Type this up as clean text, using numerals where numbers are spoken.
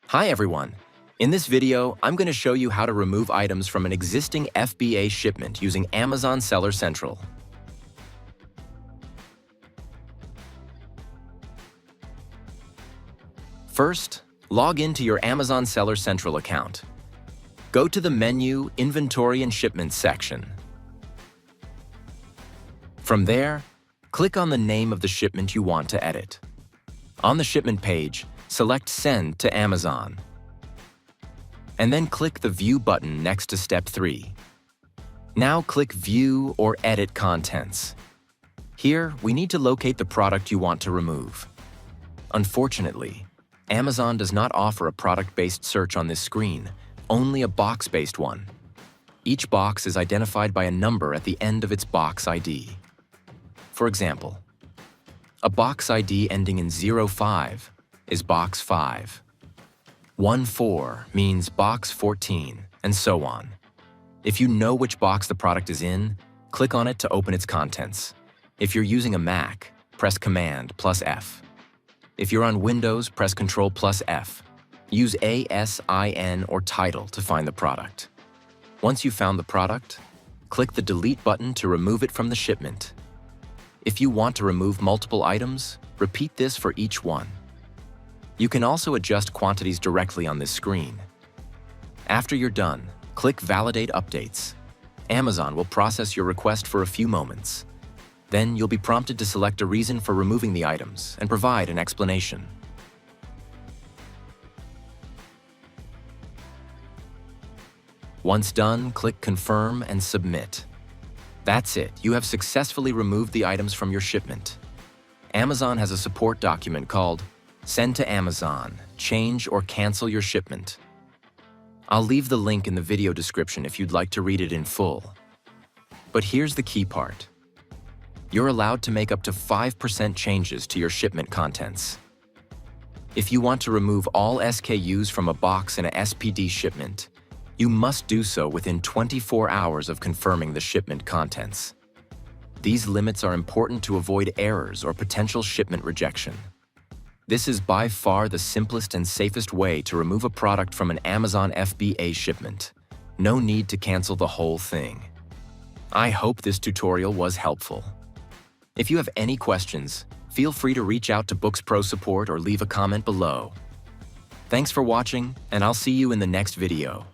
Hi everyone! In this video, I'm going to show you how to remove items from an existing FBA shipment using Amazon Seller Central. First, log into your Amazon Seller Central account. Go to the menu Inventory and Shipments section. From there, click on the name of the shipment you want to edit. On the shipment page, select Send to Amazon. And then click the View button next to Step 3. Now click View or Edit Contents. Here, we need to locate the product you want to remove. Unfortunately, Amazon does not offer a product-based search on this screen, only a box-based one. Each box is identified by a number at the end of its box ID. For example, a box ID ending in 05 is box 5. 14 means box 14, and so on. If you know which box the product is in, click on it to open its contents. If you're using a Mac, press Command plus F. If you're on Windows, press Control plus F. Use ASIN or title to find the product. Once you've found the product, click the Delete button to remove it from the shipment. If you want to remove multiple items, repeat this for each one. You can also adjust quantities directly on this screen. After you're done, click Validate Updates. Amazon will process your request for a few moments. Then you'll be prompted to select a reason for removing the items and provide an explanation. Once done, click Confirm and Submit. That's it, you have successfully removed the items from your shipment. Amazon has a support document called Send to Amazon, Change or Cancel Your Shipment. I'll leave the link in the video description if you'd like to read it in full. But here's the key part. You're allowed to make up to 5% changes to your shipment contents. If you want to remove all SKUs from a box in a SPD shipment, you must do so within 24 hours of confirming the shipment contents. These limits are important to avoid errors or potential shipment rejection. This is by far the simplest and safest way to remove a product from an Amazon FBA shipment. No need to cancel the whole thing. I hope this tutorial was helpful. If you have any questions, feel free to reach out to Bookz Pro Support or leave a comment below. Thanks for watching, and I'll see you in the next video.